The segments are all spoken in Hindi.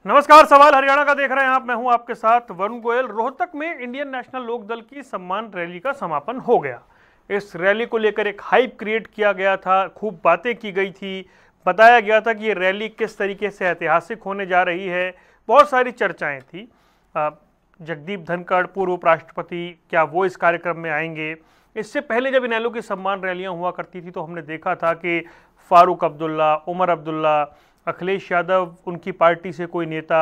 नमस्कार, सवाल हरियाणा का देख रहे हैं आप। मैं हूं आपके साथ वरुण गोयल। रोहतक में इंडियन नेशनल लोक दल की सम्मान रैली का समापन हो गया। इस रैली को लेकर एक हाइप क्रिएट किया गया था, खूब बातें की गई थी, बताया गया था कि ये रैली किस तरीके से ऐतिहासिक होने जा रही है। बहुत सारी चर्चाएं थी। जगदीप धनखड़ पूर्व उपराष्ट्रपति, क्या वो इस कार्यक्रम में आएंगे? इससे पहले जब इनेलो की सम्मान रैलियां हुआ करती थी तो हमने देखा था कि फारूक अब्दुल्ला, उमर अब्दुल्ला, अखिलेश यादव, उनकी पार्टी से कोई नेता,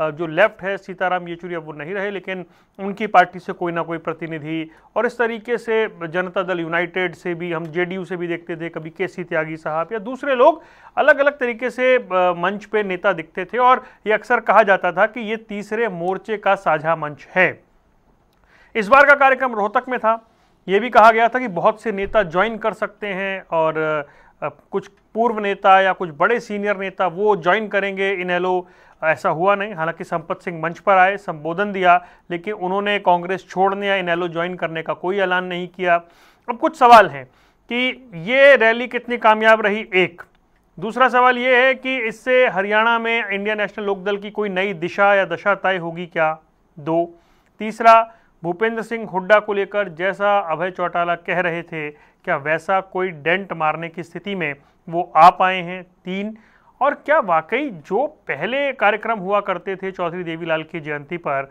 जो लेफ्ट है सीताराम येचुरी, अब वो नहीं रहे, लेकिन उनकी पार्टी से कोई ना कोई प्रतिनिधि, और इस तरीके से जनता दल यूनाइटेड से भी, हम जेडीयू से भी देखते थे, कभी केसी त्यागी साहब या दूसरे लोग, अलग अलग तरीके से मंच पे नेता दिखते थे। और ये अक्सर कहा जाता था कि ये तीसरे मोर्चे का साझा मंच है। इस बार का कार्यक्रम रोहतक में था। ये भी कहा गया था कि बहुत से नेता ज्वाइन कर सकते हैं और कुछ पूर्व नेता या कुछ बड़े सीनियर नेता वो ज्वाइन करेंगे इनेलो। ऐसा हुआ नहीं। हालांकि संपत सिंह मंच पर आए, संबोधन दिया, लेकिन उन्होंने कांग्रेस छोड़ने या इनेलो ज्वाइन करने का कोई ऐलान नहीं किया। अब कुछ सवाल हैं कि ये रैली कितनी कामयाब रही, एक। दूसरा सवाल ये है कि इससे हरियाणा में इंडियन नेशनल लोकदल की कोई नई दिशा या दशा तय होगी क्या, दो। तीसरा, भूपेंद्र सिंह हुड्डा को लेकर जैसा अभय चौटाला कह रहे थे, क्या वैसा कोई डेंट मारने की स्थिति में वो आ पाए हैं, तीन। और क्या वाकई जो पहले कार्यक्रम हुआ करते थे चौधरी देवीलाल की जयंती पर,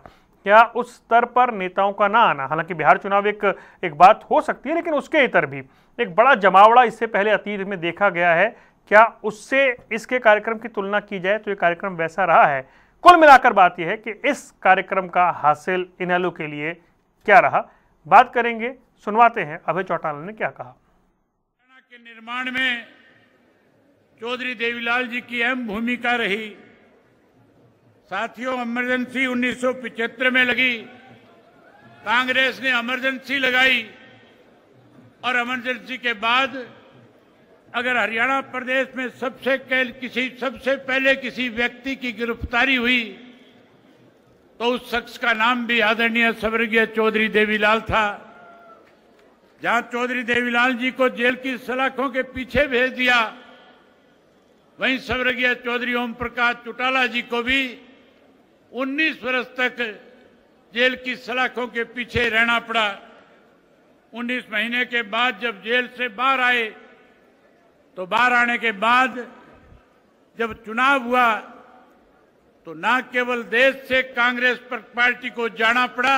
क्या उस स्तर पर नेताओं का ना आना, हालांकि बिहार चुनाव एक बात हो सकती है, लेकिन उसके इतर भी एक बड़ा जमावड़ा इससे पहले अतीत में देखा गया है, क्या उससे इसके कार्यक्रम की तुलना की जाए तो ये कार्यक्रम वैसा रहा है? कुल मिलाकर बात यह है कि इस कार्यक्रम का हासिल इनेलो के लिए क्या रहा, बात करेंगे। सुनवाते हैं अभय चौटाला ने क्या कहा। के निर्माण में चौधरी देवीलाल जी की अहम भूमिका रही। साथियों, इमरजेंसी 1975 में लगी, कांग्रेस ने इमरजेंसी लगाई, और इमरजेंसी के बाद अगर हरियाणा प्रदेश में सबसे पहले किसी व्यक्ति की गिरफ्तारी हुई तो उस शख्स का नाम भी आदरणीय स्वर्गीय चौधरी देवीलाल था। जहां चौधरी देवीलाल जी को जेल की सलाखों के पीछे भेज दिया, वहीं स्वर्गीय चौधरी ओम प्रकाश चौटाला जी को भी 19 वर्ष तक जेल की सलाखों के पीछे रहना पड़ा। 19 महीने के बाद जब जेल से बाहर आए, तो बाहर आने के बाद जब चुनाव हुआ तो न केवल देश से कांग्रेस पार्टी को जाना पड़ा,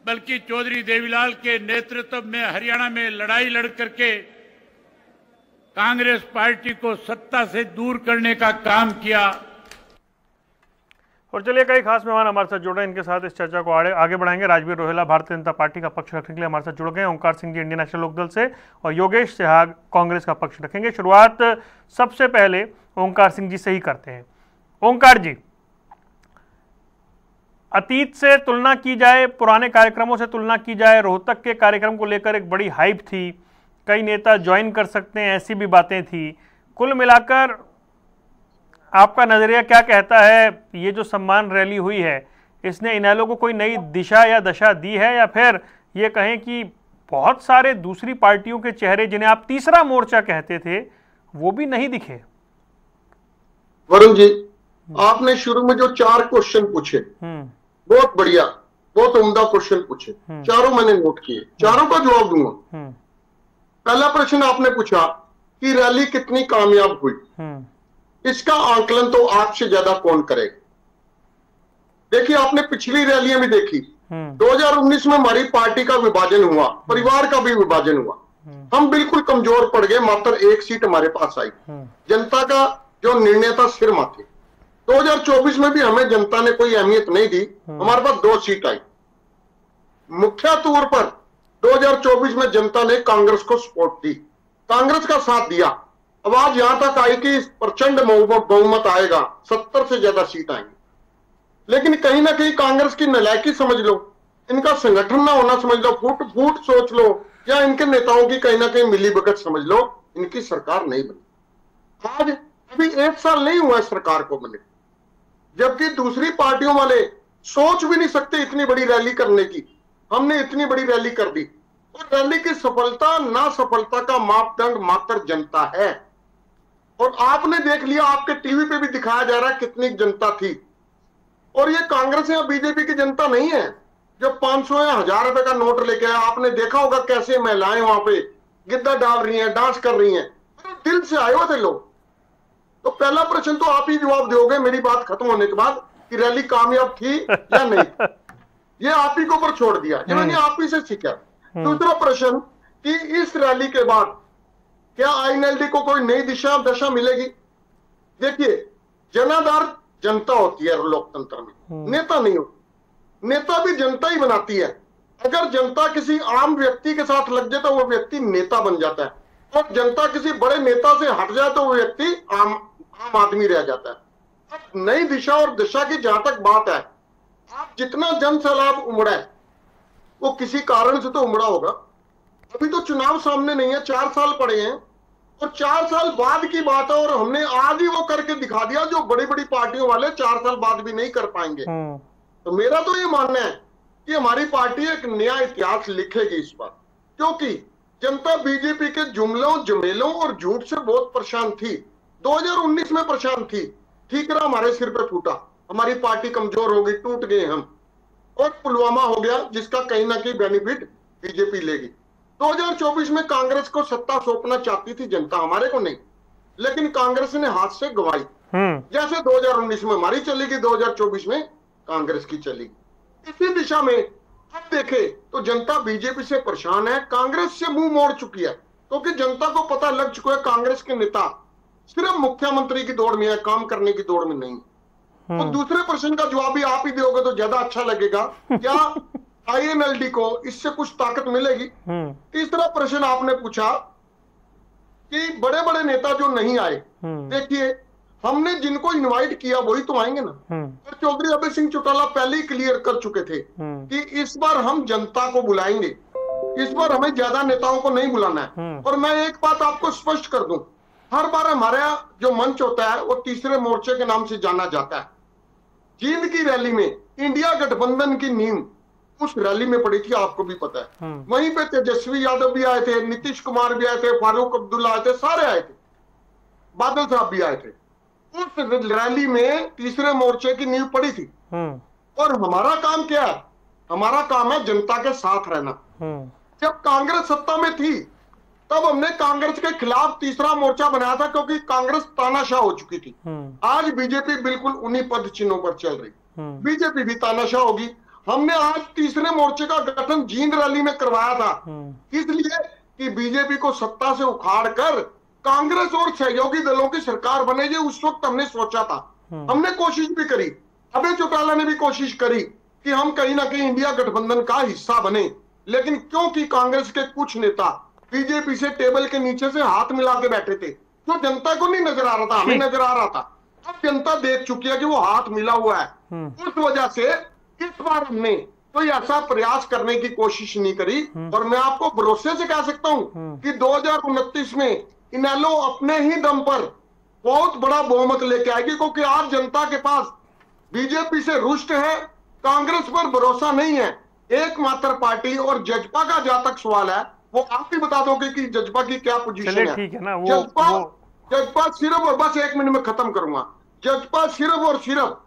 बल्कि चौधरी देवीलाल के नेतृत्व में हरियाणा में लड़ाई लड़ करके कांग्रेस पार्टी को सत्ता से दूर करने का काम किया। और चलिए, कई खास मेहमान हमारे साथ जुड़ रहे हैं। इनके साथ इस चर्चा को आगे बढ़ाएंगे। राजवीर रोहेला भारतीय जनता पार्टी का पक्ष रखने के लिए हमारे साथ जुड़ गए। ओंकार सिंह जी इंडियन नेशनल लोकदल से, और योगेश सिहाग कांग्रेस का पक्ष रखेंगे। शुरुआत सबसे पहले ओंकार सिंह जी से ही करते हैं। ओंकार जी, अतीत से तुलना की जाए, पुराने कार्यक्रमों से तुलना की जाए, रोहतक के कार्यक्रम को लेकर एक बड़ी हाइप थी, कई नेता ज्वाइन कर सकते हैं, ऐसी भी बातें थी। कुल मिलाकर आपका नजरिया क्या कहता है? ये जो सम्मान रैली हुई है, इसने इनेलो को कोई नई दिशा या दशा दी है, या फिर ये कहें कि बहुत सारे दूसरी पार्टियों के चेहरे जिन्हें आप तीसरा मोर्चा कहते थे वो भी नहीं दिखे? वरुण जी, आपने शुरू में जो 4 क्वेश्चन पूछे, बहुत बढ़िया, बहुत उम्दा क्वेश्चन पूछे, चारों मैंने नोट किए, चारों का जवाब दूंगा। पहला प्रश्न आपने पूछा कि रैली कितनी कामयाब हुई, इसका आंकलन तो आपसे ज्यादा कौन करेगा। देखिए, आपने पिछली रैलियां भी देखी। 2019 में हमारी पार्टी का विभाजन हुआ, परिवार का भी विभाजन हुआ, हम बिल्कुल कमजोर पड़ गए, मात्र 1 सीट हमारे पास आई। जनता का जो निर्णय था सिर माथे। 2024 में भी हमें जनता ने कोई अहमियत नहीं दी, हमारे पास 2 सीट आई। मुख्य तौर पर 2024 में जनता ने कांग्रेस को सपोर्ट दी, कांग्रेस का साथ दिया। आवाज यहां तक आई कि प्रचंड बहुमत आएगा, 70 से ज्यादा सीट आएंगी। लेकिन कहीं ना कहीं कांग्रेस की नालायकी समझ लो, इनका संगठन ना होना समझ लो, फूट सोच लो, या इनके नेताओं की कहीं ना कहीं मिलीभगत समझ लो, इनकी सरकार नहीं बनी। आज अभी 1 साल नहीं हुआ सरकार को बने, जबकि दूसरी पार्टियों वाले सोच भी नहीं सकते इतनी बड़ी रैली करने की। हमने इतनी बड़ी रैली कर दी, और रैली की सफलता ना सफलता का मापदंड मात्र जनता है। और आपने देख लिया, आपके टीवी पे भी दिखाया जा रहा है कितनी जनता थी। और ये कांग्रेस या बीजेपी की जनता नहीं है जो 500 या 1000 रुपए का नोट लेके आया। आपने देखा होगा कैसे महिलाएं वहां पे गिद्दा डाल रही हैं, डांस कर रही हैं, दिल से आए हुए थे लोग। तो पहला प्रश्न तो आप ही जवाब दोगे मेरी बात खत्म होने के बाद कि रैली कामयाब थी या नहीं। ये आप ही के ऊपर छोड़ दिया, ये मैंने आप ही से सीखा। दूसरा प्रश्न कि इस रैली के बाद क्या आईएनएलडी को कोई नई दिशा दशा मिलेगी? देखिए, जनाधार जनता होती है लोकतंत्र में, नेता नहीं हो। नेता भी जनता ही बनाती है। अगर जनता किसी आम व्यक्ति के साथ लग जाए तो वो व्यक्ति नेता बन जाता है, और जनता किसी बड़े नेता से हट जाए तो वो व्यक्ति आम आदमी रह जाता है। नई दिशा और दिशा की जहां तक बात है, आप जितना जन सैलाब उमड़ा है वो किसी कारण से तो उमड़ा होगा। अभी तो चुनाव सामने नहीं है, 4 साल पड़े हैं, और 4 साल बाद की बात है, और हमने आज ही वो करके दिखा दिया जो बड़ी बड़ी पार्टियों वाले 4 साल बाद भी नहीं कर पाएंगे। तो मेरा तो ये मानना है कि हमारी पार्टी एक नया इतिहास लिखेगी इस बार, क्योंकि जनता बीजेपी के जुमलों जमेलों और झूठ से बहुत परेशान थी। 2019 में परेशान थी, ठीकरा हमारे सिर पे फूटा, हमारी पार्टी कमजोर हो गई, टूट गए हम, और पुलवामा हो गया जिसका कहीं ना कहीं बेनिफिट बीजेपी लेगी। 2024 में कांग्रेस को सत्ता सौंपना चाहती थी जनता, हमारे को नहीं, लेकिन कांग्रेस ने हाथ से गवाई। जैसे 2019 में हमारी चलेगी, 2024 में कांग्रेस की चलेगी। इसी दिशा में अब देखे तो जनता बीजेपी से परेशान है, कांग्रेस से मुंह मोड़ चुकी है, क्योंकि जनता को पता लग चुका है कांग्रेस के नेता सिर्फ मुख्यमंत्री की दौड़ में है, काम करने की दौड़ में नहीं। तो दूसरे प्रश्न का जवाब भी आप ही दोगे तो ज्यादा अच्छा लगेगा, क्या आईएनएलडी को इससे कुछ ताकत मिलेगी? तीसरा प्रश्न आपने पूछा कि बड़े बड़े नेता जो नहीं आए, देखिए हमने जिनको इनवाइट किया वही तो आएंगे ना। और चौधरी अभय सिंह चौटाला पहले ही क्लियर कर चुके थे कि इस बार हम जनता को बुलाएंगे, इस बार हमें ज्यादा नेताओं को नहीं बुलाना है। और मैं एक बात आपको स्पष्ट कर दूं, हर बार हमारा जो मंच होता है वो तीसरे मोर्चे के नाम से जाना जाता है। जींद की रैली में इंडिया गठबंधन की नींव उस रैली में पड़ी थी, आपको भी पता है। वहीं पे तेजस्वी यादव भी आए थे, नीतीश कुमार भी आए थे, फारूक अब्दुल्ला आए थे, सारे आए थे, बादल साहब भी आए थे। उस रैली में तीसरे मोर्चे की नींव पड़ी थी। और हमारा काम क्या है? हमारा काम है जनता के साथ रहना। जब कांग्रेस सत्ता में थी तब हमने कांग्रेस के खिलाफ तीसरा मोर्चा बनाया था, क्योंकि कांग्रेस तानाशाह हो चुकी थी। आज बीजेपी बिल्कुल उन्हीं पद चिन्हों पर चल रही, बीजेपी भी तानाशाह होगी। हमने आज तीसरे मोर्चे का गठन जींद रैली में करवाया था, इसलिए कि बीजेपी को सत्ता से उखाड़ कर कांग्रेस और सहयोगी दलों की सरकार बने। ये उस वक्त हमने सोचा था, हमने कोशिश भी करी, अभय चौटाला ने भी कोशिश करी कि हम कहीं ना कहीं इंडिया गठबंधन का हिस्सा बने, लेकिन क्योंकि कांग्रेस के कुछ नेता बीजेपी से टेबल के नीचे से हाथ मिला के बैठे थे, जो जनता को नहीं नजर आ रहा था, हमें नजर आ रहा था। अब जनता देख चुकी है कि वो हाथ मिला हुआ है। उस वजह से इस बार हमने कोई ऐसा प्रयास करने की कोशिश नहीं करी। और मैं आपको भरोसे से कह सकता हूं कि 2029 में इनेलो अपने ही दम पर बहुत बड़ा बहुमत लेके आएगी, क्योंकि आज जनता के पास बीजेपी से रुष्ट है, कांग्रेस पर भरोसा नहीं है। एकमात्र पार्टी, और जजपा का जहां तक सवाल है वो आप ही बता दोगे कि जजपा की क्या पोजीशन है। ठीक है ना, जजपा सिर्फ, और बस 1 मिनट में खत्म करूंगा, जजपा सिर्फ और सिर्फ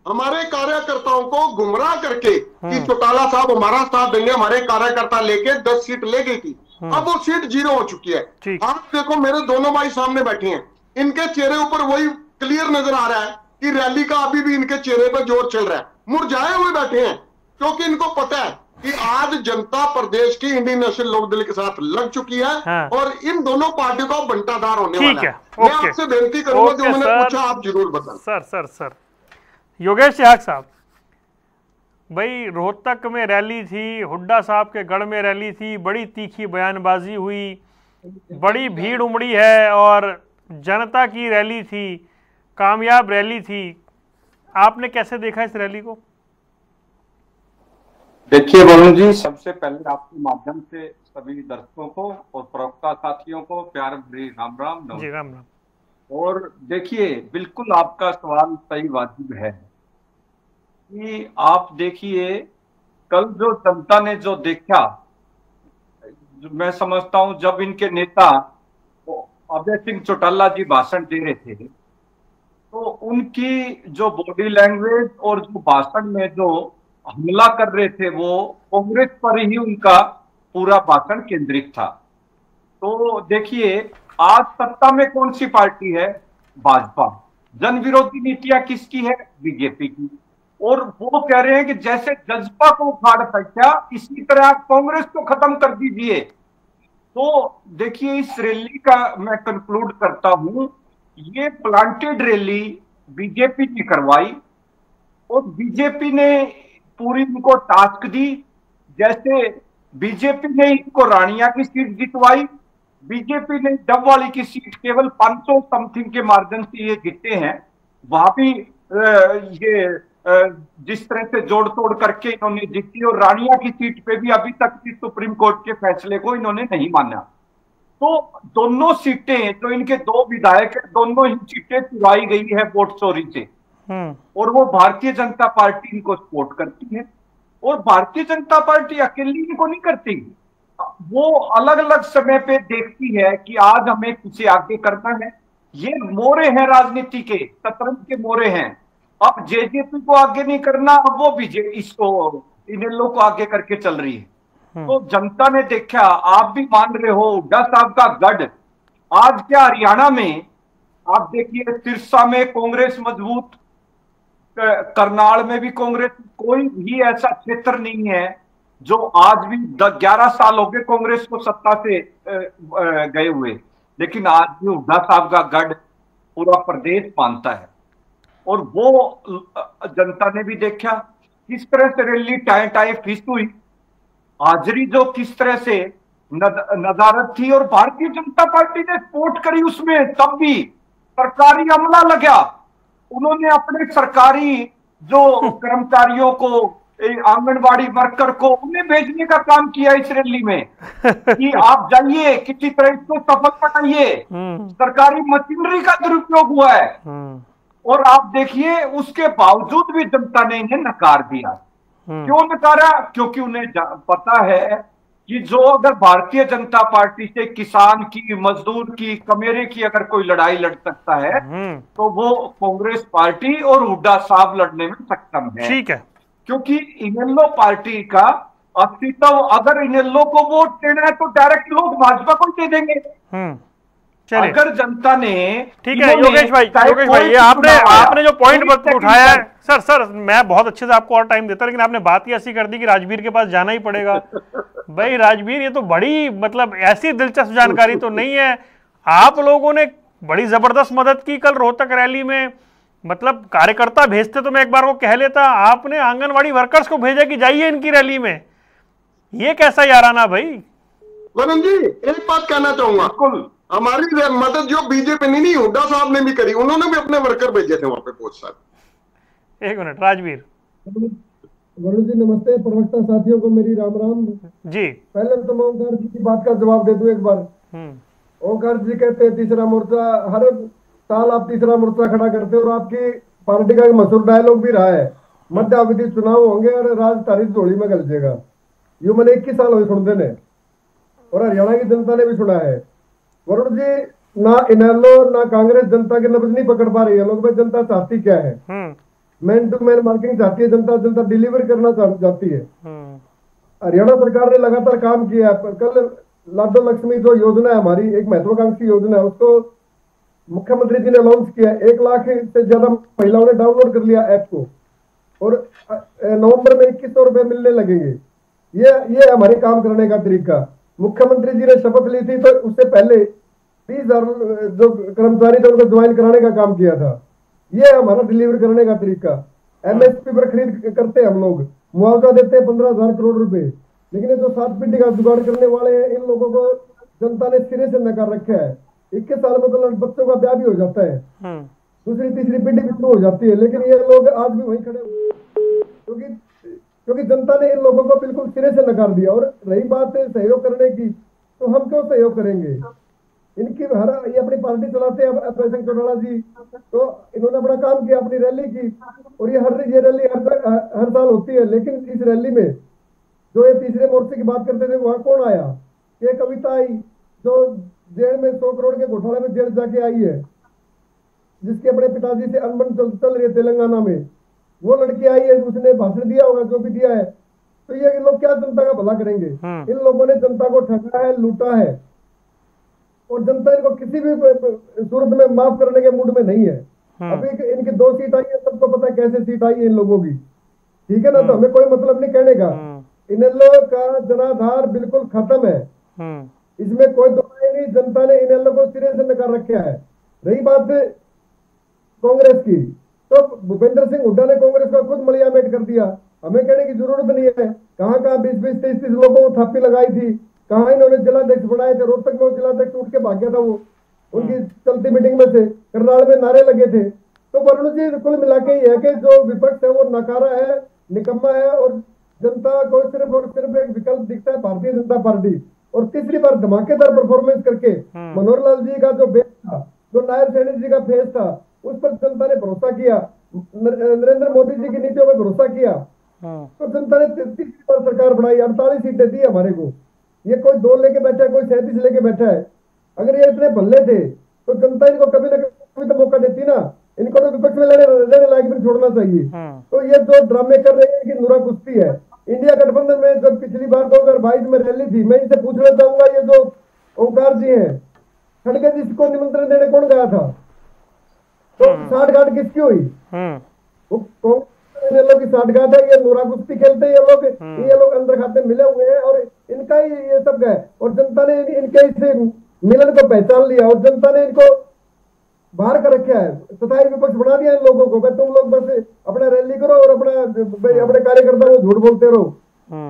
हमारे कार्यकर्ताओं को गुमराह करके कि चौटाला साहब हमारा साथ देंगे, हमारे कार्यकर्ता लेके 10 सीट ले गई थी। अब वो सीट 0 हो चुकी है। आप देखो, मेरे दोनों भाई सामने बैठे हैं, इनके चेहरे ऊपर वही क्लियर नजर आ रहा है कि रैली का अभी भी इनके चेहरे पर जोर चल रहा है, मुरझाए हुए बैठे हैं, क्योंकि इनको पता है कि आज जनता प्रदेश की इंडियन नेशनल लोकदल के साथ लग चुकी है। और इन दोनों पार्टियों का बंटाधार होने वाला है। मैं आपसे बेनती करूंगा, जो मैंने पूछा आप जरूर बताएं। सर योगेश याग साहब, भाई रोहतक में रैली थी, हुड्डा साहब के गढ़ में रैली थी, बड़ी तीखी बयानबाजी हुई, बड़ी भीड़ उमड़ी है और जनता की रैली थी, कामयाब रैली थी। आपने कैसे देखा इस रैली को? देखिए वरुण जी, सबसे पहले आपके माध्यम से सभी दर्शकों को और प्रवक्ता साथियों को प्यार भरी राम राम। जी राम राम। और देखिए, बिल्कुल आपका सवाल सही वाजिब है कि आप देखिए, कल जो जनता ने जो देखा, मैं समझता हूं जब इनके नेता अभय सिंह चौटाला जी भाषण दे रहे थे, तो उनकी जो बॉडी लैंग्वेज और जो भाषण में जो हमला कर रहे थे वो कांग्रेस पर ही उनका पूरा भाषण केंद्रित था। तो देखिए, आज सत्ता में कौन सी पार्टी है? भाजपा। जन विरोधी नीतियां किसकी है? बीजेपी की। और वो कह रहे हैं कि जैसे जज्बा को उखाड़ फेंका, इसी तरह आप कांग्रेस को खत्म कर दीजिए। तो देखिए, इस रैली का मैं कंक्लूड करता हूं, ये प्लांटेड रैली बीजेपी ने करवाई और बीजेपी ने पूरी इनको टास्क दी। जैसे बीजेपी ने इनको रानिया की सीट जितवाई, बीजेपी ने डब वाली की सीट केवल 500 समथिंग के मार्जिन से ये जीते हैं। वहां भी ये जिस तरह से जोड़ तोड़ करके इन्होंने जीती, और रानिया की सीट पे भी अभी तक भी सुप्रीम कोर्ट के फैसले को इन्होंने नहीं माना। तो दोनों सीटें जो इनके दो विधायक है, दोनों ही सीटें चुराई गई है वोट चोरी से, और वो भारतीय जनता पार्टी इनको सपोर्ट करती है। और भारतीय जनता पार्टी अकेली इनको नहीं करती, वो अलग अलग समय पे देखती है कि आज हमें किसे आगे करना है। ये मोरे हैं राजनीति के, शतरंज के मोरे हैं। अब जेजेपी को आगे नहीं करना, अब वो बीजेपी इसको इनेलो को आगे करके चल रही है। तो जनता ने देखा, आप भी मान रहे हो, हुड्डा साहब का गढ़ आज क्या हरियाणा में आप देखिए, सिरसा में कांग्रेस मजबूत, करनाल में भी कांग्रेस, कोई भी ऐसा क्षेत्र नहीं है जो आज भी 11 साल हो गए कांग्रेस को सत्ता से गए हुए, लेकिन आज भी हुड्डा साहब का गढ़ पूरा प्रदेश मानता है। और वो जनता ने भी देखा किस तरह से रैली टाए टाए फिस हुई, हाजिरी जो किस तरह से नजारत थी, और भारतीय जनता पार्टी ने सपोर्ट करी उसमें। तब भी सरकारी अमला लगा, उन्होंने अपने सरकारी जो कर्मचारियों को, आंगनबाड़ी वर्कर को, उन्हें भेजने का काम किया इस रैली में कि आप जाइए, किसी तरह इसको सफल बनाइए। सरकारी मशीनरी का दुरुपयोग हुआ है, और आप देखिए उसके बावजूद भी जनता ने इन्हें नकार दिया। क्यों नकारा? क्योंकि उन्हें पता है कि जो अगर भारतीय जनता पार्टी से किसान की, मजदूर की, कमेरे की अगर कोई लड़ाई लड़ सकता है तो वो कांग्रेस पार्टी और हुड्डा साहब लड़ने में सक्षम है। ठीक है, क्योंकि इनेलो पार्टी का अस्तित्व, अगर इनेलो को वोट देना है तो डायरेक्ट लोग भाजपा को दे देंगे। अगर जनता ने, ठीक है योगेश भाई, ये आपने जो पॉइंट उठाया है, सर मैं बहुत अच्छे से आपको और टाइम देता, लेकिन आपने बात ही ऐसी कर दी कि राजवीर के पास जाना ही पड़ेगा। भाई राजवीर, ये तो बड़ी मतलब ऐसी दिलचस्प जानकारी तो नहीं है। आप लोगों ने बड़ी जबरदस्त मदद की कल रोहतक रैली में, मतलब कार्यकर्ता भेजते तो मैं एक बार को कह लेता, आपने आंगनवाड़ी वर्कर्स को भेजा कि जाइए इनकी रैली में। ये कैसा याराना भाई? वरुण जी, एक बात कहना चाहूंगा, हमारी मदद जो बीजेपी ने नहीं, हुड्डा साहब ने भी करी, उन्होंने भी अपने वर्कर भेजे थे वहां पे बहुत सारे। एक मिनट राजवीर। वरुण जी नमस्ते, प्रवक्ता साथियों को मेरी राम राम जी। पहले तो मैं ओंकार जी की बात का जवाब दे दूं एक बार। ओंकार जी कहते हैं तीसरा मोर्चा, हर साल आप तीसरा मोर्चा खड़ा करते हो, और आपकी पार्टी का मशहूर डायलॉग भी रहा है, मध्यावधि चुनाव होंगे और राज तारीख झोली में गल जाएगा। ये मैंने 21 साल हुए सुनते ने, और हरियाणा की जनता ने भी सुना है। वरुण जी, ना इनेलो ना कांग्रेस जनता के नब्ज नहीं पकड़ पा रही है। लोग भाई जनता चाहती क्या है, मैन टू मैन मार्केटिंग चाहती है जनता, जनता डिलीवर करना चाहती है। हरियाणा सरकार ने लगातार काम किया है। कल लाडो लक्ष्मी जो योजना है हमारी, एक महत्वाकांक्षी योजना है, उसको मुख्यमंत्री जी ने लॉन्च किया। 1 लाख से ज्यादा महिलाओं ने डाउनलोड कर लिया ऐप को, और नवंबर में 2100 रुपए मिलने लगेंगे। ये हमारे काम करने का तरीका। मुख्यमंत्री जी ने शपथ ली थी तो उससे पहले 20,000 जो कर्मचारी थे उनको ज्वाइन कराने का काम किया था। ये हमारा डिलीवर करने का तरीका। एमएसपी पर खरीद करते हैं हम लोग, मुआवजा देते हैं 15,000 करोड़ रुपए, लेकिन ये जो 7 पीढ़ी का जुगाड़ करने वाले हैं, इन लोगों को जनता ने सिरे से नकार रखा है। 21 साल में तो बच्चों का ब्याह भी हो जाता है, दूसरी तीसरी पीढ़ी भी शुरू हो जाती है, लेकिन ये लोग आज भी वहीं खड़े, क्योंकि जनता ने इन लोगों को बिल्कुल सिरे से नकार दिया। और रही बात सहयोग करने की, तो हम क्यों सहयोग करेंगे? इनकी ये अपनी पार्टी चलाते हैं अभय सिंह चौटाला जी, तो इन्होंने अपना काम किया, अपनी रैली की, और ये रैली हर साल होती है। लेकिन इस रैली में जो ये तीसरे मोर्चे की बात करते थे, वहां कौन आया? ये कविता आई जो जेल में 100 करोड़ के घोटाले में जेल जाके आई है, जिसके अपने पिताजी से अनबन चल रही है तेलंगाना में, वो लड़की आई है, उसने भाषण दिया होगा जो भी दिया है। तो ये लोग क्या जनता का भला करेंगे? इन लोगों ने जनता को ठगा है, लूटा है, और जनता इनको किसी भी सूरत में माफ करने के मूड में नहीं है। अभी इनकी 2 सीट आई है, सबको पता है कैसे सीट आई है इन लोगों की, ठीक है ना। तो हमें कोई मतलब नहीं कहने का, इनेलो का जनाधार बिल्कुल खत्म है, इसमें कोई दुआई नहीं। जनता ने इनेलो को सिरे से नकार रखा है। रही बात कांग्रेस की, तो भूपेंद्र सिंह हुड्डा ने कांग्रेस को खुद मलियामेट कर दिया, हमें कहने की जरूरत नहीं है। कहां 20-20, 30-30 लोगों को थापी लगाई थी, कहां इन्होंने जिलाध्यक्ष बनाए थे। रोहतक में जिलाध्यक्ष उठ के भाग गया था, वो उनकी चलती मीटिंग में थे, करनाल में नारे लगे थे। तो वरुण जी, कुल मिला के ये है कि जो विपक्ष है वो नकारा है, निकम्मा है, और जनता को सिर्फ और सिर्फ एक विकल्प दिखता है, भारतीय जनता पार्टी। और तीसरी बार धमाकेदार परफॉर्मेंस करके मनोहर लाल जी का जो बेस था, जो नायब सैनी जी का फेस था, उस पर जनता ने भरोसा किया, नरेंद्र मोदी जी की नीतियों पर भरोसा किया। तो जनता ने तीसरी बार सरकार बनाई, 48 सीटें दी हमारे को। ये कोई 2 लेके बैठा है, कोई 37 लेके बैठा है। अगर ये इतने भल्ले थे तो जनता इनको कभी ना कभी तो मौका देती ना। इनको तो विपक्ष में लेने लायक भी छोड़ना चाहिए। तो ये जो ड्रामे कर रहे हैं कि नूरा कुश्ती है। इंडिया गठबंधन में जब पिछली बार 2022 में रैली थी, मैं इनसे पूछना चाहूंगा, ये जो ओंकार जी हैं, खड़गे जी को निमंत्रण देने कौन गया था? तो साठगांठ किसकी हुई? वो लोग की साठगांठ है, ये नूरा कुश्ती खेलते हैं ये लोग अंदर खाते मिले हुए हैं, और इनका ही ये सब है। और जनता ने इनके इस मिलन को पहचान लिया, और जनता ने इनको बाहर कर रखा है, तथा विपक्ष बना दिया इन लोगों को। भाई तुम लोग बस अपना रैली करो और अपने कार्यकर्ताओं को झूठ बोलते रहो।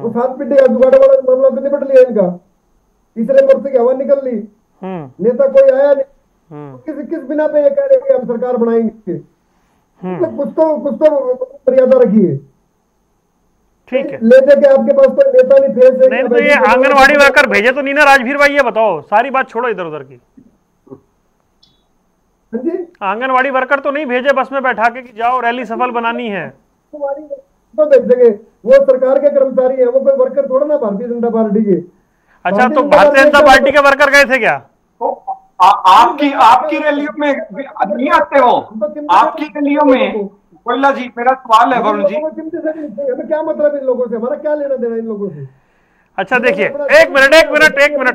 वो 7 पीढ़ी का जुगाड़ वाला मामला तो निपट लिया इनका, तीसरे मोर्चे की हवा निकल ली, नेता कोई आया नहीं। किस बिना पे ये कह रहे हैं हम सरकार बनाएंगे? कुछ तो मर्यादा रखिए। ठीक है, ले जाके आपके पास कोई नेता नहीं, फेस नहीं तो ये आंगनवाड़ी वर्कर भेजे तो नहीं ना राजवीर भाई? ये बताओ, सारी बात छोड़ो इधर उधर की। आंगनवाड़ी वर्कर तो नहीं भेजे बस में बैठा के कि जाओ रैली सफल बनानी है? तो भेजेंगे, वो सरकार के कर्मचारी है, वो कोई वर्कर थोड़ा ना भारतीय जनता पार्टी के। अच्छा, तो भारतीय जनता पार्टी के वर्कर गए थे क्या? आपकी रैलियों में नहीं आते हो? आपकी रैलियों में कोयला जी, मेरा सवाल है वरुण जी, क्या मतलब इन लोगों से? हमारा क्या लेना देना इन लोगों से? अच्छा देखिए, एक मिनट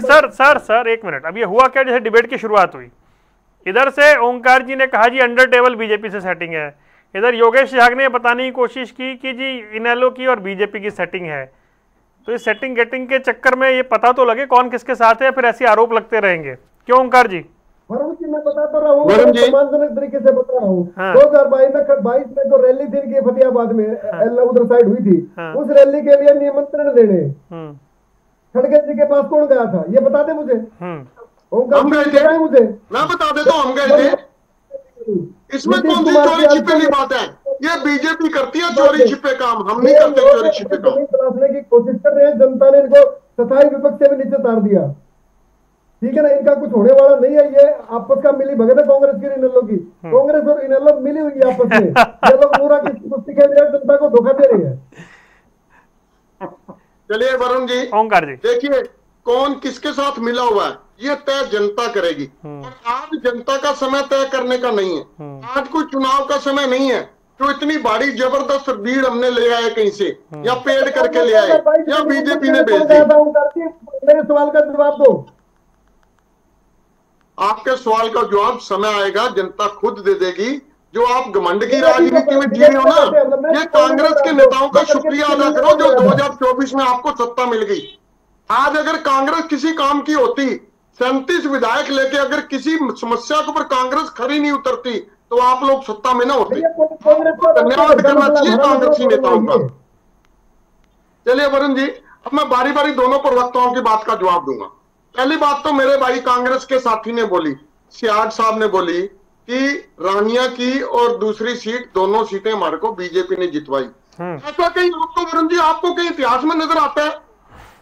सर, एक मिनट। अब ये हुआ क्या, जैसे डिबेट की शुरुआत हुई, इधर से ओंकार जी ने कहा जी अंडर टेबल बीजेपी से सेटिंग है, इधर योगेश झाग ने बताने की कोशिश की कि जी इनेलो की और बीजेपी की सेटिंग है। तो इस सेटिंग गेटिंग के चक्कर में ये पता तो लगे कौन किसके साथ है, फिर ऐसे आरोप लगते रहेंगे। क्यों ओंकार जी? वरुण जी, मैं बता तो रहा हूँ, सम्मानजनक तरीके से बता रहा हूँ। 2022 में जो रैली थी इनकी फतेहाबाद में, उधर साइड हुई थी, उस रैली के लिए निमंत्रण देने खड़गे जी के पास कौन गया था? ये बता दे मुझे। हम गए थे, मुझे मैं बता देता हूँ, हम गए थे। इसमें कौन सी चोरी छिपे की बात है? ये बीजेपी करती है चोरी छिपे काम, हम नहीं करते चोरी छिपे काम। तलाशने की कोशिश कर रहे हैं, जनता ने इनको सफाई विपक्ष से भी नीचे तार दिया, ठीक है ना। इनका कुछ होने वाला नहीं है, ये आपस का मिली भगत है कांग्रेस की इनेलो की। कांग्रेस और इनेलो मिली हुई है आपस में। ये लोग पूरा की कुश्ती खेल रहे हैं, जनता को धोखा दे रहे हैं। चलिए वरुण जी, ओंकार जी, देखिए कौन किसके साथ मिला हुआ है ये तय जनता करेगी। और आज जनता का समय तय करने का नहीं है, आज कोई चुनाव का समय नहीं है जो इतनी बड़ी जबरदस्त भीड़ हमने ले आए कहीं से, या पेड़ करके ले आए, या बीजेपी ने भेज दी। मेरे सवाल का जवाब दो। आपके सवाल का जवाब समय आएगा, जनता खुद दे देगी। जो आप घमंड की राजनीति में जी रहे हो ना, ये कांग्रेस के नेताओं का शुक्रिया अदा करो जो 2024 में आपको सत्ता मिल गई। आज अगर कांग्रेस किसी काम की होती, 37 विधायक लेके अगर किसी समस्या के ऊपर कांग्रेस खड़ी नहीं उतरती, तो आप लोग सत्ता में ना होते। धन्यवाद करना चाहिए कांग्रेसी नेताओं का। चलिए वरुण जी, अब मैं बारी बारी दोनों प्रवक्ताओं की बात का जवाब दूंगा। पहली बात तो मेरे भाई कांग्रेस के साथी ने बोली, सियाज साहब ने बोली कि रानिया की और दूसरी सीट, दोनों सीटें हमारे को बीजेपी ने जितवाई। ऐसा कहीं आपको वरुण जी, आपको कहीं इतिहास में नजर आता है?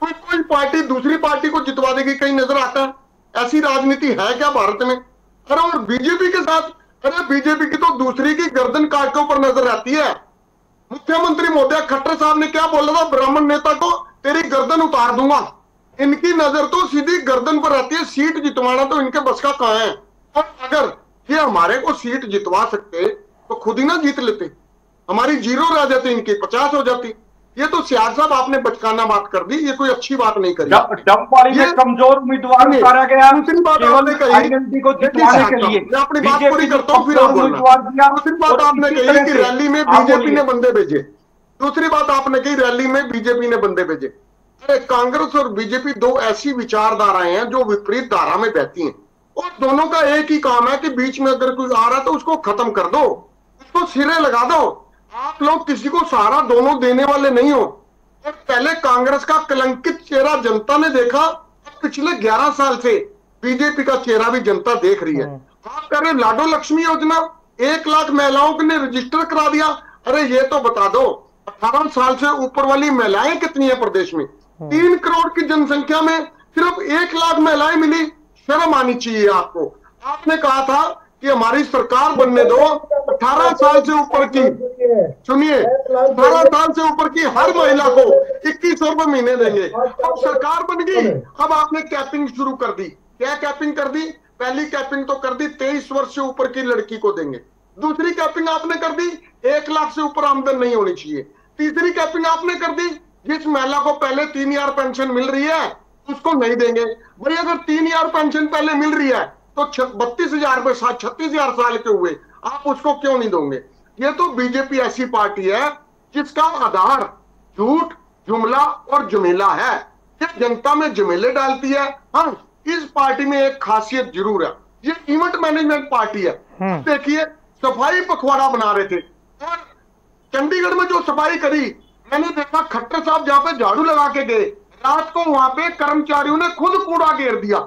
कोई पार्टी दूसरी पार्टी को जितवा देगी, कहीं नजर आता है? ऐसी राजनीति है क्या भारत में? अरे और बीजेपी के साथ, अरे बीजेपी की तो दूसरी की गर्दन काट के ऊपर नजर आती है। मुख्यमंत्री महोदय खट्टर साहब ने क्या बोला था ब्राह्मण नेता को? तेरी गर्दन उतार दूंगा। इनकी नजर तो सीधी गर्दन पर रहती है, सीट जितवाना तो इनके बस का कहां है। और अगर ये हमारे को सीट जितवा सकते तो खुद ही ना जीत लेते, हमारी 0 रह जाती, इनकी 50 हो जाती। ये तो सियार साहब आपने बचकाना बात कर दी, ये कोई अच्छी बात नहीं करी। डबवाली में कमजोर उम्मीदवार उतारा गया, दूसरी बात आपने कही आईएनडी को जितवाने के लिए। मैं अपनी बात पूरी करता हूँ फिर आप बोलना। दूसरी बात आपने कही कि रैली में बीजेपी ने बंदे भेजे, दूसरी बात आपने कही रैली में बीजेपी ने बंदे भेजे। अरे कांग्रेस और बीजेपी दो ऐसी विचारधाराएं हैं जो विपरीत धारा में बहती हैं, और दोनों का एक ही काम है कि बीच में अगर कोई आ रहा है तो उसको खत्म कर दो, उसको सिरे लगा दो। आप लोग किसी को सहारा दोनों देने वाले नहीं हो। और पहले कांग्रेस का कलंकित चेहरा जनता ने देखा, पिछले 11 साल से बीजेपी का चेहरा भी जनता देख रही है। आप कह रहे लाडो लक्ष्मी योजना 1 लाख महिलाओं ने रजिस्टर करा दिया। अरे ये तो बता दो 18 साल से ऊपर वाली महिलाएं कितनी है प्रदेश में? 3 करोड़ की जनसंख्या में सिर्फ 1 लाख महिलाएं मिली। शर्म आनी चाहिए आपको। आपने कहा था कि हमारी सरकार बनने दो, 18 साल से ऊपर की, सुनिए, 18 साल से ऊपर की हर महिला को 2100 रुपए महीने देंगे। अब सरकार बन गई, अब आपने कैपिंग शुरू कर दी। क्या कैपिंग कर दी? पहली कैपिंग तो कर दी 23 वर्ष से ऊपर की लड़की को देंगे। दूसरी कैपिंग आपने कर दी 1 लाख से ऊपर आमदन नहीं होनी चाहिए। तीसरी कैपिंग आपने कर दी जिस महिला को पहले 3000 पेंशन मिल रही है उसको नहीं देंगे। भाई अगर 3000 पेंशन पहले मिल रही है तो 32,000 रुपए 36,000 साल के हुए, आप उसको क्यों नहीं दोगे? ये तो बीजेपी ऐसी पार्टी है जिसका आधार झूठ, जुमला और जमेला है। ये जनता में जमेले डालती है। हाँ, इस पार्टी में एक खासियत जरूर है, ये इवेंट मैनेजमेंट पार्टी है। देखिए सफाई पखवाड़ा बना रहे थे और चंडीगढ़ में जो सफाई करी, मैंने देखा खट्टर साहब जहां पे झाड़ू लगा के गए, रात को वहां पे कर्मचारियों ने खुद कूड़ा घेर दिया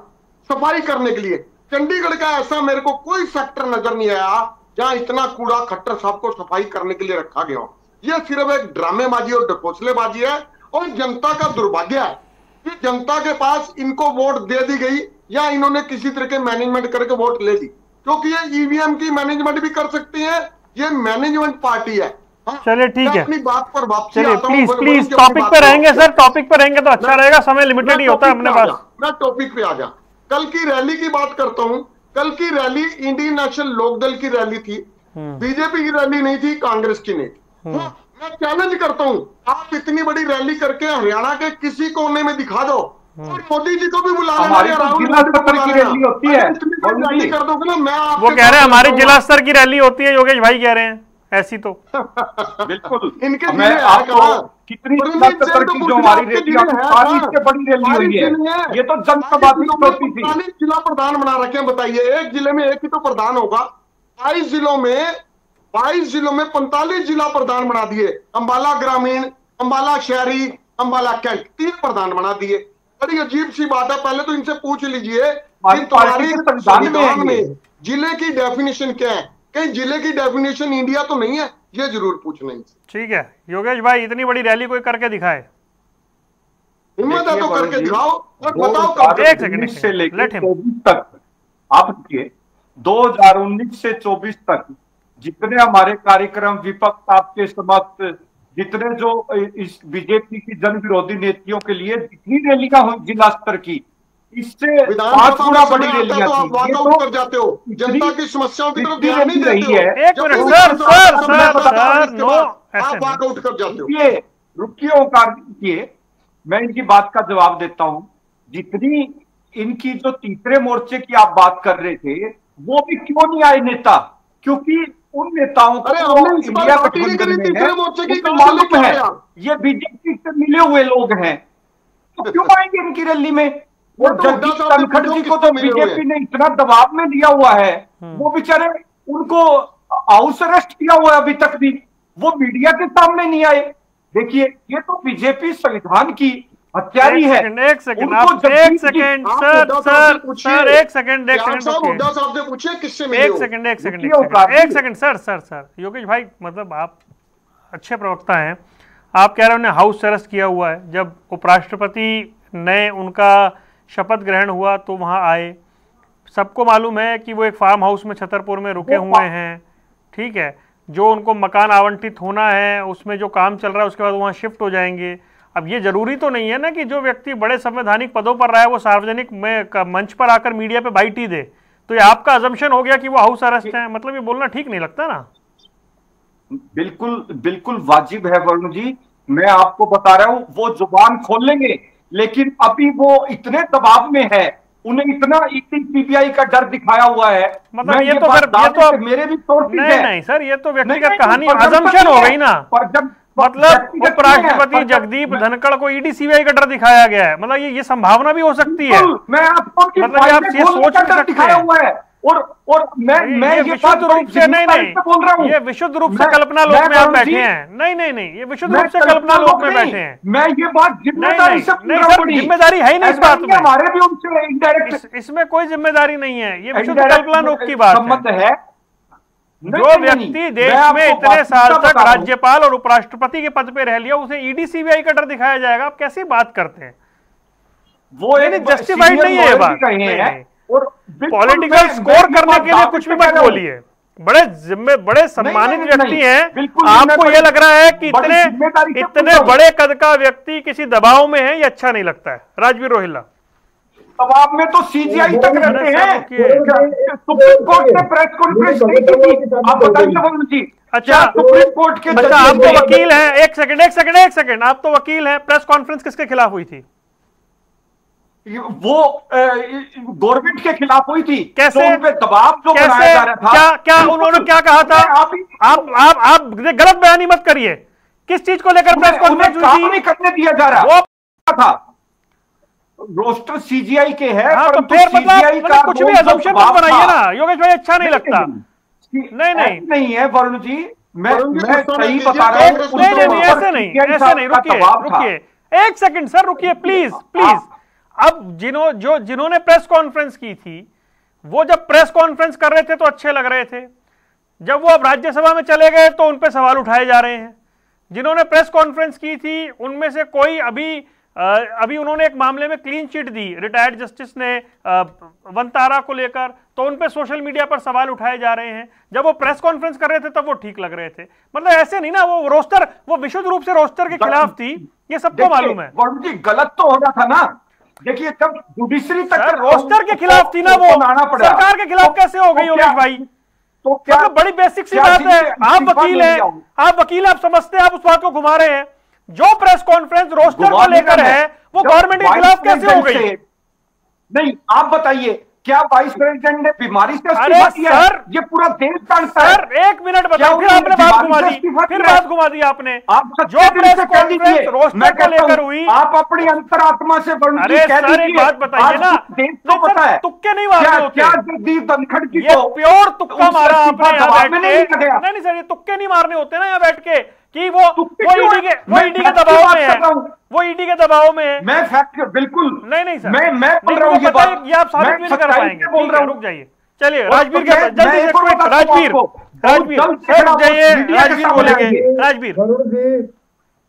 सफाई करने के लिए। चंडीगढ़ का ऐसा मेरे को कोई सेक्टर नजर नहीं आया जहां इतना कूड़ा खट्टर साहब को सफाई करने के लिए रखा गया हो। यह सिर्फ एक ड्रामेबाजी और ढकोसलेबाजी है और जनता का दुर्भाग्य है कि जनता के पास इनको वोट दे दी गई या इन्होंने किसी तरह के मैनेजमेंट करके वोट ले ली, क्योंकि ये ईवीएम की मैनेजमेंट भी कर सकती है। ये मैनेजमेंट पार्टी है। चलिए ठीक है, अपनी बात पर वापस चलिए प्लीज प्लीज टॉपिक पे रहेंगे सर, टॉपिक पे रहेंगे तो अच्छा रहेगा, समय लिमिटेड ही होता है अपने पास। मैं टॉपिक पे आ गया। कल की रैली की बात करता हूं। कल की रैली इंडियन नेशनल लोकदल की रैली थी, बीजेपी की रैली नहीं थी, कांग्रेस की नहीं थी। मैं चैलेंज करता हूं, आप इतनी बड़ी रैली करके हरियाणा के किसी कोने में दिखा दो और मोदी जी को भी बुला लेना, रैली होती है रैली कर दोगे ना। मैं वो कह रहे हैं हमारी जिला स्तर की रैली होती है, योगेश भाई कह रहे हैं ऐसी तो बिल्कुल। इनके मैं आपको कितनी जो हमारी रैली इससे बड़ी रैली हुई है, ये तो जनसभा होती थी। 45 जिला प्रधान बना रखे हैं, बताइए एक जिले में एक ही तो प्रधान होगा। 22 जिलों में 45 जिला प्रधान बना दिए। अंबाला ग्रामीण, अंबाला शहरी, अंबाला कैंट, 3 प्रधान बना दिए। बड़ी अजीब सी बात है। पहले तो इनसे पूछ लीजिए तुम्हारी संविधान में जिले की डेफिनेशन क्या है? कहीं जिले की डेफिनेशन इंडिया तो नहीं है? ये जरूर पूछना है। ठीक है योगेश भाई, इतनी बड़ी रैली कोई करके दिखाए, हिम्मत है तो करके दिखाओ और बताओ कब। एक सेकंड से लेकर 24 तक आप देखिए, 2019 से 24 तक जितने हमारे कार्यक्रम विपक्ष आपके समक्ष, जितने जो इस बीजेपी की जन विरोधी नीतियों के लिए जितनी रैलियां हुई जिला स्तर की, इससे 5 गुना बड़ी रैलियां तो आप वॉकआउट कर जाते हो, जनता की समस्याओं की तरफ ध्यान नहीं रही है। एक मिनट सर, नो, आप वॉकआउट कर जाते हो। रुकिए ओंकार रुकिए, मैं इनकी बात का जवाब देता हूं। जितनी इनकी जो तीसरे मोर्चे की आप बात कर रहे थे, वो भी क्यों नहीं आए नेता? क्योंकि उन नेताओं को इंडिया गठबंधन में मालूम है ये बीजेपी से मिले हुए लोग हैं, तो क्यों आएंगे इनकी रैली में? और जगदीश धनखड़ जी को तो बीजेपी ने इतना दबाव में लिया हुआ है, वो बेचारे, उनको हाउस अरेस्ट किया हुआ है अभी तक भी, वो मीडिया के सामने नहीं आए। देखिए ये तो बीजेपी संविधान की हत्यारी है। एक सेकंड सर, योगेश भाई, मतलब आप अच्छे प्रवक्ता हैं। आप कह रहे हैं उन्हें हाउस अरेस्ट किया हुआ है। जब उपराष्ट्रपति ने उनका शपथ ग्रहण हुआ तो वहां आए, सबको मालूम है कि वो एक फार्म हाउस में छतरपुर में रुके हुए हैं, ठीक है। जो उनको मकान आवंटित होना है उसमें जो काम चल रहा है उसके बाद वहाँ शिफ्ट हो जाएंगे। अब ये जरूरी तो नहीं है ना कि जो व्यक्ति बड़े संवैधानिक पदों पर रहा है वो सार्वजनिक मंच पर आकर मीडिया पे बाइट ही दे, तो ये आपका अजम्पशन हो गया कि वो हाउस अरेस्ट है, मतलब ये बोलना ठीक नहीं लगता ना। बिल्कुल बिल्कुल वाजिब है वरुण जी, मैं आपको बता रहा हूं वो जुबान खोल लेंगे, लेकिन अभी वो इतने दबाव में है, उन्हें इतना ईडी सीबीआई का डर दिखाया हुआ है। मतलब ये तो फिर ये तो मेरे भी सोर्सेज नहीं है। नहीं सर, ये तो व्यक्तिगत कहानी अजम्पशन हो गई ना। पर जब मतलब उपराष्ट्रपति जगदीप धनखड़ को ईडी सीबीआई का डर दिखाया गया है, मतलब ये संभावना भी हो सकती है। मैं आपको मतलब आप ये सोच नहीं दिखाया हुआ है, और मैं ये विशुद्ध रूप से नहीं बोल रहा हूं, ये विशुद्ध रूप से कल्पना लोक में आप बैठे हैं। नहीं नहीं नहीं, ये विशुद्ध रूप से कल्पना लोक में बैठे हैं। मैं ये बात जिम्मेदारी से नहीं सर, जिम्मेदारी है ही नहीं इस बात में, हमारे भी उनसे इनडायरेक्ट इसमें कोई जिम्मेदारी नहीं है, ये विशुद्ध कल्पना लोक की बात है। जो व्यक्ति देश में इतने साल तक राज्यपाल और उपराष्ट्रपति के पद पे रह लिया, उसे ईडी सीबीआई का डर दिखाया जाएगा, आप कैसी बात करते हैं? वो जस्टिफाइड नहीं है ये बात। और पॉलिटिकल स्कोर करने के लिए कुछ भी मत बोलिए। बड़े सम्मानित व्यक्ति हैं, आपको ये लग रहा है कि इतने बड़े कद का व्यक्ति किसी दबाव में है, ये अच्छा नहीं लगता है। राजवीर रोहिल्ला, दबाव में तो सीजीआई तक रहते हैं। सुप्रीम कोर्ट ने प्रेस कॉन्फ्रेंस नहीं की, आप बताइए वरुण जी। अच्छा, सुप्रीम कोर्ट के आप तो वकील हैं, एक सेकंड, आप तो वकील हैं, प्रेस कॉन्फ्रेंस किसके खिलाफ हुई थी? वो गवर्नमेंट के खिलाफ हुई थी। कैसे? तो उन पे दबाव जो बनाया जा रहा था, क्या उन्होंने क्या कहा था? आप गलत बयानी मत करिए। किस चीज को लेकर प्रेस कॉन्फ्रेंस हुई थी? नहीं करने दिया जा रहा वो था, रोस्टर सीजीआई के है। हाँ, तो फिर मतलब कुछ भी असम्पशन मत बनाइए ना योगेश भाई, अच्छा नहीं लगता। नहीं है वरुण जी, मैं सही बता रहा हूँ। नहीं, ऐसे नहीं, रुकिए एक सेकंड सर, रुकिए प्लीज। अब जिन्होंने प्रेस कॉन्फ्रेंस की थी, वो जब प्रेस कॉन्फ्रेंस कर रहे थे तो अच्छे लग रहे थे, जब वो अब राज्यसभा में चले गए तो उन पे सवाल उठाए जा रहे हैं। जिन्होंने प्रेस कॉन्फ्रेंस की थी उनमें से कोई अभी उन्होंने एक मामले में क्लीन चिट दी रिटायर्ड जस्टिस ने वनतारा को लेकर, तो उन पे सोशल मीडिया पर सवाल उठाए जा रहे हैं। जब वो प्रेस कॉन्फ्रेंस कर रहे थे तब वो ठीक लग रहे थे। मतलब ऐसे नहीं ना, वो विशुद्ध रूप से रोस्टर के खिलाफ थी, ये सबको मालूम है। वरुण जी गलत तो हो रहा था ना, देखिए तब जुडिशरी तक रोस्टर के खिलाफ थी ना, वो सरकार के खिलाफ कैसे हो गई योगेश भाई? तो क्या बड़ी बेसिक सी बात है। आप वकील हैं, आप समझते हैं, आप उस बात को घुमा रहे हैं। जो प्रेस कॉन्फ्रेंस रोस्टर को लेकर है वो गवर्नमेंट के खिलाफ कैसे हो गई? नहीं, आप बताइए, क्या वाइस प्रेसिडेंट ने बीमारी से इस्तीफा दिया? ये पूरा देश जानता है। सर एक मिनट बताओ, फिर आपने बात घुमा दी, आपने। जो प्रेस कॉन्फ्रेंस रोस्टर को लेकर हुई, आप अपनी अंतरात्मा से वरुण जी कह दीजिए। एक बात बताइए ना, देश तो पता है तुक्के नहीं मारने होते। क्या जगदीप धनखड़ जी को प्योर तुक्का मारा आपने यहाँ बैठ के? नहीं सर, ये तुक्के नहीं मारने होते ना यहाँ बैठ के कि वो ईडी के दबाव में है, वो ईडी के दबाव में है। मैं फैक्ट बिल्कुल नहीं सर, मैं बोल रहा हूँ ये आप साबित नहीं कर पाएंगे। बोल रहा हूँ, रुक जाइए। चलिए राजवीर के राजवीर बोलेंगे। राजवीर,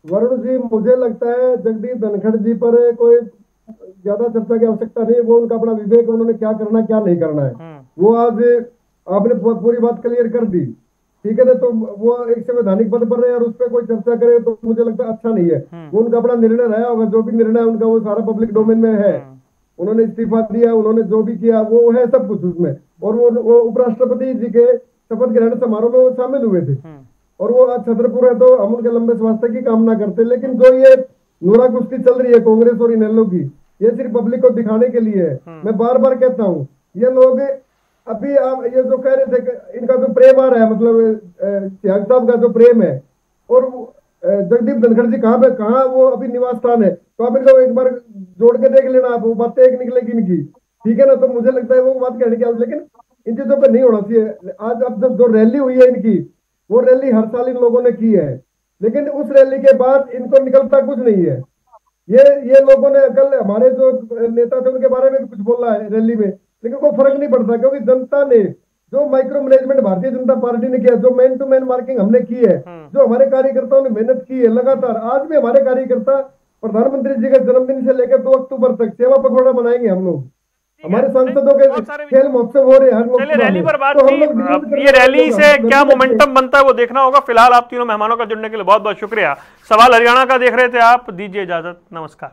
वरुण जी मुझे लगता है जगदीप धनखड़ जी पर कोई ज्यादा चर्चा की आवश्यकता नहीं है। वो उनका अपना विवेक, उन्होंने क्या करना है क्या नहीं करना है, वो आज आपने पूरी बात क्लियर कर दी, ठीक है ना। तो वो एक संवैधानिक पद पर रहे और उस पर कोई चर्चा करे तो मुझे लगता है अच्छा नहीं है। वो उनका अपना निर्णय रहा होगा, जो भी निर्णय उनका वो सारा पब्लिक डोमेन में है। उन्होंने इस्तीफा दिया, उन्होंने जो भी किया वो है सब कुछ उसमें। और वो उपराष्ट्रपति जी के शपथ ग्रहण समारोह में वो शामिल हुए थे और वो आज छतरपुर है, तो हम उनके लंबे स्वास्थ्य की कामना करते। लेकिन जो ये नोरा कुश्ती चल रही है कांग्रेस और इनेलो की, ये सिर्फ पब्लिक को दिखाने के लिए है। मैं बार बार कहता हूँ, ये लोग अभी आप ये जो कह रहे थे, इनका जो प्रेम आ रहा है, मतलब त्याग साहब का जो प्रेम है और जगदीप धनखड़ जी कहाँ वो अभी निवास स्थान है, तो आप इनको एक बार जोड़ के देख लेना, आप वो बातें एक निकलेगी इनकी, ठीक है ना। तो मुझे लगता है वो बात कहने की, लेकिन इन चीजों पर नहीं होना चाहिए। आज अब जब जो रैली हुई है इनकी, वो रैली हर साल इन लोगों ने की है, लेकिन उस रैली के बाद इनको निकलता कुछ नहीं है। ये लोगों ने कल हमारे जो नेता थे उनके बारे में भी कुछ बोला है रैली में, लेकिन कोई फर्क नहीं पड़ता, क्योंकि जनता ने जो micro management Bharatiya Janata party ने किया, जो मैन टू मैन मार्किंग हमने की है, जो हमारे कार्यकर्ताओं ने मेहनत की है लगातार, आज भी हमारे कार्यकर्ता प्रधानमंत्री जी के जन्मदिन से लेकर 2 अक्टूबर तक सेवा पखवाड़ा मनाएंगे हम लोग, हमारे सांसदों के खेल महोत्सव हो रहे हैं हर लोग। चलिए रैली पर बात थी, अब ये रैली से क्या मोमेंटम बनता है वो देखना होगा। फिलहाल आप तीनों मेहमानों का जुड़ने के लिए बहुत बहुत शुक्रिया। सवाल हरियाणा का देख रहे थे आप, दीजिए इजाजत, नमस्कार।